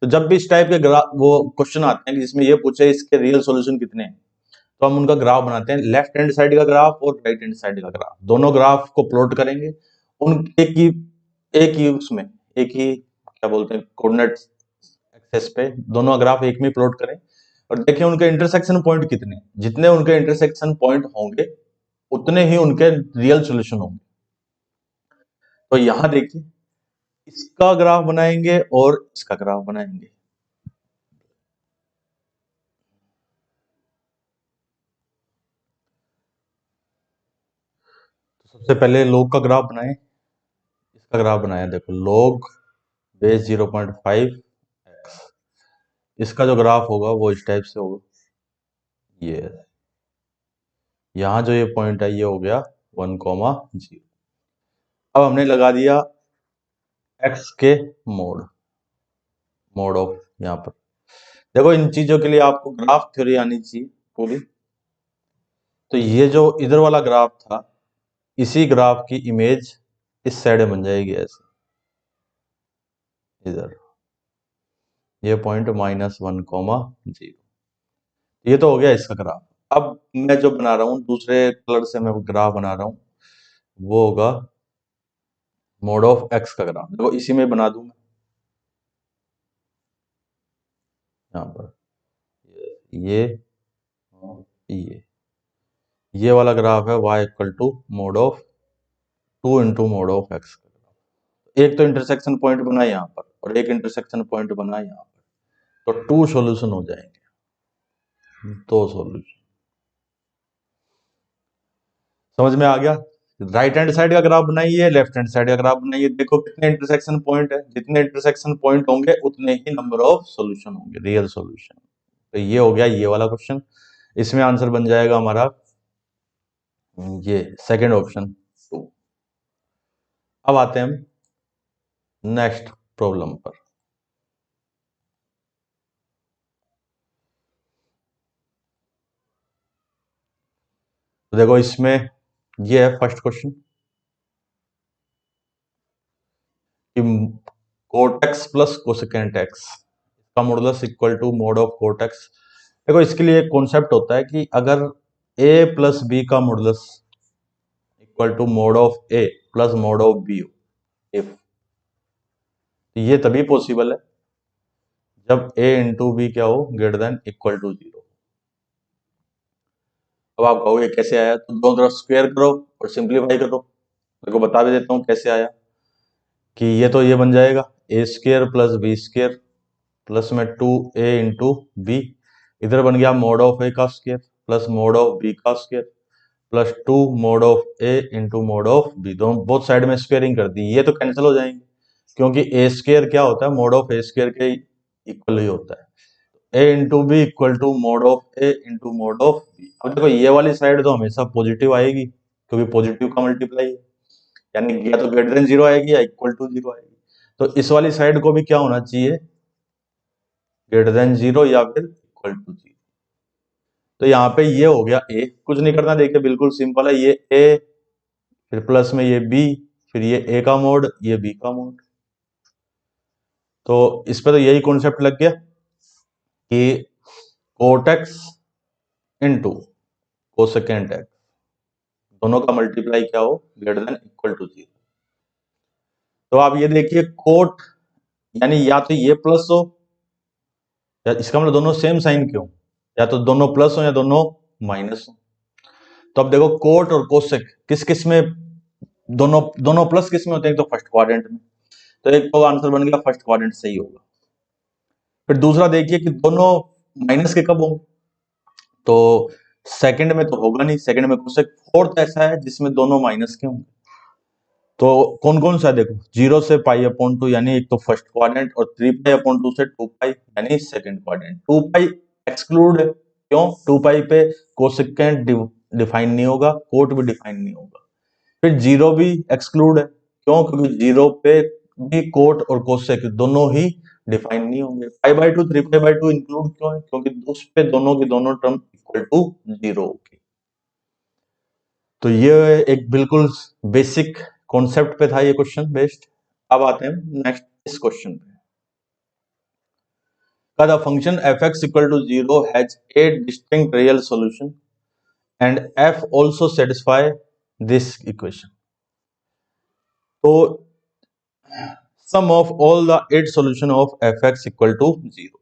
तो जब भी इस टाइप के वो क्वेश्चन आते हैं कि जिसमें ये पूछे इसके रियल सॉल्यूशन कितने हैं, तो हम उनका ग्राफ बनाते हैं, लेफ्ट हैंड साइड का ग्राफ और राइट हैंड साइड का ग्राफ, दोनों ग्राफ को प्लॉट करेंगे। उन एक ही उसमें, एक ही क्या बोलते हैं कोऑर्डिनेट एक्सेस पे दोनों ग्राफ एक में प्लॉट करें और देखें उनके इंटरसेक्शन पॉइंट कितने हैं। जितने उनके इंटरसेक्शन पॉइंट होंगे उतने ही उनके रियल सॉल्यूशन होंगे। तो यहां देखिए इसका ग्राफ बनाएंगे और इसका ग्राफ बनाएंगे। तो सबसे पहले log का ग्राफ बनाएं, इसका ग्राफ बनाया, देखो log बेस 0.5 x, इसका जो ग्राफ होगा वो इस टाइप से होगा। ये यहां जो ये पॉइंट है ये हो गया 1,0। अब हमने लगा दिया x के मोड ऑफ, यहाँ पर देखो इन चीजों के लिए आपको ग्राफ थ्योरी आनी चाहिए पूरी। तो ये जो इधर वाला ग्राफ था, इसी ग्राफ की इमेज इस साइड में बन जाएगी ऐसे, इधर ये पॉइंट -1,0। ये तो हो गया इसका ग्राफ। अब मैं जो बना रहा हूं दूसरे कलर से मैं ग्राफ बना रहा हूं, वो होगा मोड ऑफ एक्स का ग्राफ। देखो इसी में बना दूं मैं, यहाँ पर ये ये वाला ग्राफ है y equal to mod of 2 into mod of x का ग्राफ। एक तो इंटरसेक्शन पॉइंट बना यहाँ पर और एक इंटरसेक्शन पॉइंट बना यहाँ पर, तो 2 सॉल्यूशन हो जाएंगे, 2 सॉल्यूशन। समझ में आ गया। राइट हैंड साइड का ग्राफ बनाइए, लेफ्ट हैंड साइड का ग्राफ बनाइए, देखो कितने इंटरसेक्शन पॉइंट है, जितने इंटरसेक्शन पॉइंट होंगे उतने ही नंबर ऑफ सॉल्यूशन होंगे, रियल सॉल्यूशन। तो ये हो गया ये वाला क्वेश्चन। इसमें आंसर बन जाएगा हमारा ये सेकंड ऑप्शन 2। अब आते हैं हम नेक्स्ट प्रॉब्लम पर। तो देखो इसमें ये है फर्स्ट क्वेश्चन कि cot x plus cosecant x का modulus equal to mod of cot x। देखो इसके लिए एक कॉन्सेप्ट होता है कि अगर a प्लस बी का modulus equal to mod of a plus mod of b हो, इफ, तो ये तभी पॉसिबल है जब a इंटू बी क्या हो, ग्रेटर देन इक्वल टू 0। अब आप कहोगे कैसे आया, तो दोनों तरफ स्क्वायर करो और सिंप्लीफाई करो। मेरे को बता भी देता हूँ कैसे आया, कि ये बन जाएगा a square plus b square plus में 2a इंटू बी, इधर बन गया मोड ऑफ ए का square plus mod of b का square plus 2 mod of a into mod of b, दोनों बोथ साइड में स्क्वेयरिंग कर दी। ये तो कैंसिल हो जाएंगे क्योंकि ए स्क्वायर क्या होता है, मोड ऑफ ए स्क्वायर के इक्वल ही होता है। A into b equal to mod of a into mod of b. अब देखो ये वाली साइड तो हमेशा पॉजिटिव आएगी क्योंकि पॉजिटिव का मल्टीप्लाई है, यानी या तो ग्रेटर देन 0 आएगी या इक्वल टू 0 आएगी। तो इस वाली साइड को भी क्या होना चाहिए, ग्रेटर देन 0 या फिर इक्वल टू 0। तो यहाँ पे ये हो गया ए, कुछ नहीं करना, देखिए बिल्कुल सिंपल है, ये ए फिर प्लस में ये बी, फिर ये ए का मोड, ये बी का मोड। तो इस पे तो यही कॉन्सेप्ट लग गया कि cot x into cosecant x दोनों का मल्टीप्लाई क्या हो, ग्रेटर देन इक्वल टू 0। तो आप ये देखिए कोट यानी या तो ये प्लस हो, या इसका मतलब दोनों सेम साइन क्यों, या तो दोनों प्लस हो या दोनों माइनस हो। तो अब देखो कोट और कोसेक किस किस में, दोनों दोनों प्लस किस में होते हैं, तो फर्स्ट क्वाड्रेंट में। तो एक तो आंसर बन गया फर्स्ट क्वाड्रेंट सही होगा। फिर दूसरा देखिए कि दोनों माइनस के कब होंगे, तो सेकंड में तो होगा नहीं, सेकंड में कोसेक। फोर्थ ऐसा है जिसमें दोनों माइनस के होंगे, तो कौन कौन सा देखो, 0 से पाई अपॉन 2 यानी एक तो फर्स्ट क्वाड्रेंट, और 3 पाई अपॉन 2 से 2 पाई यानी सेकंड क्वाड्रेंट। 2 पाई एक्सक्लूड है, क्यों, 2 पाई पे कोसेकेंट डिफाइन नहीं होगा, कोट भी डिफाइन नहीं होगा। फिर 0 भी एक्सक्लूड है, क्यों, क्योंकि 0 पे भी कोट और कोसेक दोनों ही डिफाइन नहीं होंगे। Pi by 2, 3 pi by 2 include क्यों है, क्योंकि उस पे दोनों की दोनों टर्म इक्वल टू 0 होगी। तो ये एक बिल्कुल बेसिक कॉन्सेप्ट पे था ये क्वेश्चन बेस्ड। अब आते हैं नेक्स्ट इस क्वेश्चन पे। The function f x equal to 0 has a distinct real solution and f also satisfy this equation. तो sum of all the 8 solution of f x equal to 0।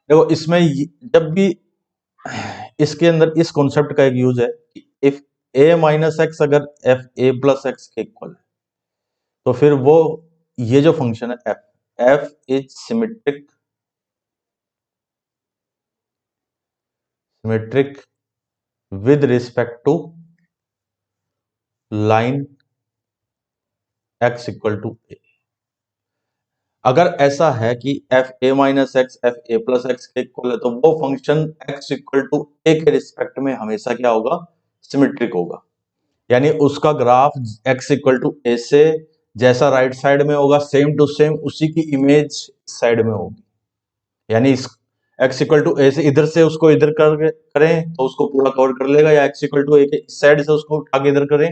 देखो इसमें जब भी इसके अंदर इस कॉन्सेप्ट का एक यूज है कि इफ ए माइनस एक्स अगर एफ ए प्लस एक्स के इक्वल है, तो फिर वो ये जो फंक्शन है f, f is symmetric with respect to line x equal to a. अगर ऐसा है कि f a minus x f a plus x के इक्वल है, तो वो function x equal to a के रिस्पेक्ट में हमेशा क्या होगा, सिमेट्रिक होगा। यानी उसका ग्राफ एक्स इक्वल टू ए से जैसा राइट साइड में होगा, सेम टू सेम उसी की इमेज साइड में होगी। यानी इस एक्स इक्वल टू ए से इधर से उसको इधर करें तो उसको पूरा कवर कर लेगा, या एक्स इक्वल टू ए के इस साइड से उसको उठा के इधर करें,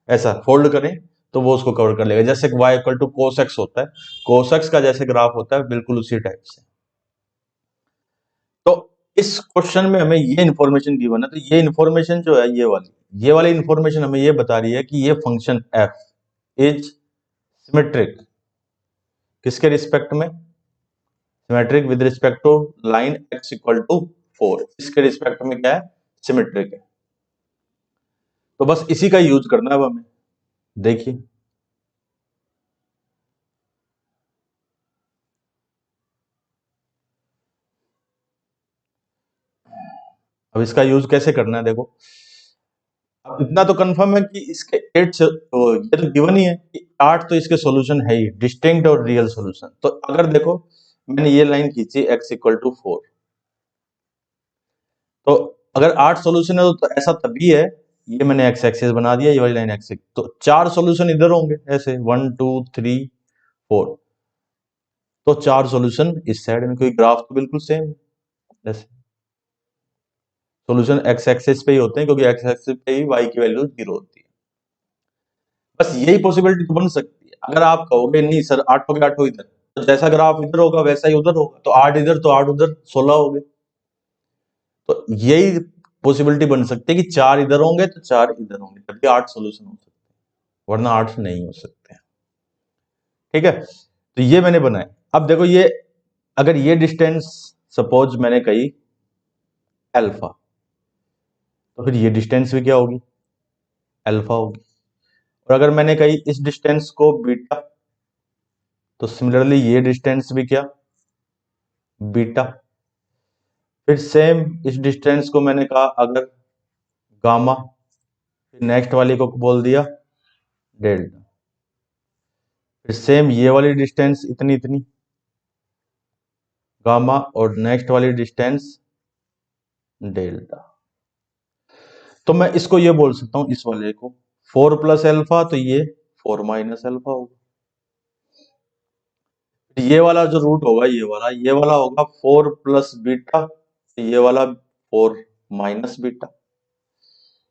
ऐसा फोल्ड करें तो वो उसको कवर कर लेगा। जैसे y equal to cos x होता है, कोस एक्स का जैसे ग्राफ होता है बिल्कुल उसी टाइप से। तो इस क्वेश्चन में हमें ये इन्फॉर्मेशन गिवन है, तो ये इन्फॉर्मेशन जो है ये वाली इन्फॉर्मेशन हमें ये बता रही है कि ये फंक्शन f इज सिमेट्रिक किसके रिस्पेक्ट में, symmetric with respect to line x equal to 4, इसके रिस्पेक्ट में क्या है, सिमेट्रिक है। तो बस इसी का यूज करना है अब हमें। देखिए अब इसका यूज कैसे करना है, देखो अब इतना तो कंफर्म है कि इसके 8 ये तो गिवन ही है कि 8 तो इसके सॉल्यूशन है ही, डिस्टिंक्ट और रियल सॉल्यूशन। तो अगर देखो मैंने ये लाइन खींची x इक्वल टू 4, तो अगर 8 सॉल्यूशन है तो ऐसा तभी है, ये मैंने x एक्सिस बना दिया, ये वाली लाइन x, तो 4 सॉल्यूशन इधर होंगे ऐसे 1 2 3 4, तो 4 सॉल्यूशन इस साइड में, क्योंकि ग्राफ तो बिल्कुल सेम है। जैसे सॉल्यूशन x एक्सिस पे ही होते हैं, क्योंकि x एक्सिस पे ही y की वैल्यू 0 होती है। बस यही पॉसिबिलिटी तो बन सकती है। अगर आप कहोगे नहीं सर 8 हो गया 8 हो इधर, तो जैसा ग्राफ इधर होगा वैसा ही उधर होगा, तो 8 इधर तो 8 उधर 16 हो गए। तो यही पॉसिबिलिटी बन सकती है कि 4 इधर होंगे तो 4 इधर होंगे, तभी 8 सॉल्यूशन हो सकते हैं, वरना 8 नहीं हो सकते हैं। ठीक है, तो ये मैंने बनाया। अब देखो ये अगर ये डिस्टेंस सपोज मैंने कही अल्फा, तो फिर ये डिस्टेंस भी क्या होगी, अल्फा होगी। और अगर मैंने कही इस डिस्टेंस को बीटा, तो सिमिलरली ये डिस्टेंस भी क्या, बीटा। फिर सेम इस डिस्टेंस को मैंने कहा अगर गामा, फिर नेक्स्ट वाली को बोल दिया डेल्टा। फिर सेम ये वाली डिस्टेंस इतनी इतनी गामा, और नेक्स्ट वाली डिस्टेंस डेल्टा। तो मैं इसको ये बोल सकता हूं, इस वाले को 4 प्लस एल्फा, तो ये 4 माइनस एल्फा होगा। ये वाला जो रूट होगा, ये वाला होगा 4 प्लस बीटा, तो ये वाला 4 माइनस बीटा।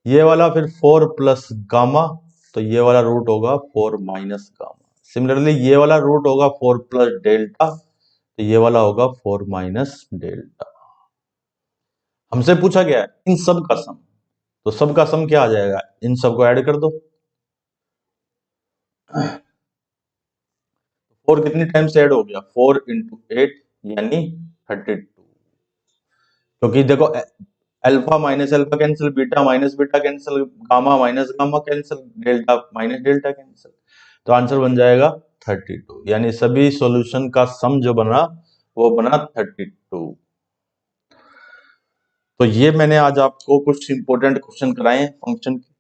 ये वाला फिर 4 प्लस गामा, तो ये वाला रूट होगा 4 माइनस गामा। सिमिलरली ये वाला रूट होगा 4 प्लस डेल्टा, तो ये वाला होगा 4 माइनस डेल्टा। हमसे पूछा गया है इन सब का सम, तो सब का सम क्या आ जाएगा, इन सबको ऐड कर दो। 4 कितनी टाइम्स ऐड हो गया, 4 इंटू 8 यानी 32। क्योंकि देखो alpha minus alpha cancel, beta minus beta cancel, gamma minus gamma cancel, delta minus delta cancel, तो आंसर बन जाएगा 32। यानी सभी सॉल्यूशन का सम जो बना वो बना 32। तो ये मैंने आज आपको कुछ इंपॉर्टेंट क्वेश्चन कराए हैं फंक्शन के।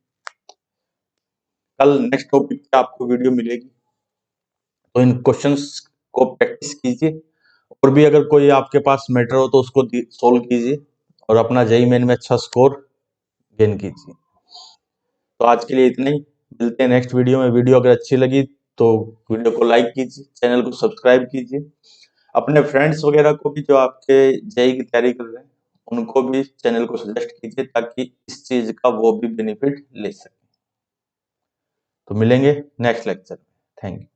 कल नेक्स्ट टॉपिक पे आपको वीडियो मिलेगी, तो इन क्वेश्चंस को प्रैक्टिस कीजिए, और भी अगर कोई आपके पास मैटर हो तो उसको सोल्व कीजिए, और अपना जेईई मेन में अच्छा स्कोर गेन कीजिए। तो आज के लिए इतना ही, मिलते हैं नेक्स्ट वीडियो में। वीडियो अगर अच्छी लगी तो वीडियो को लाइक कीजिए, चैनल को सब्सक्राइब कीजिए, अपने फ्रेंड्स वगैरह को भी जो आपके जेईई की तैयारी कर रहे हैं उनको भी चैनल को सजेस्ट कीजिए, ताकि इस चीज का वो भी बेनिफिट ले सके। तो मिलेंगे नेक्स्ट लेक्चर में। Thank you.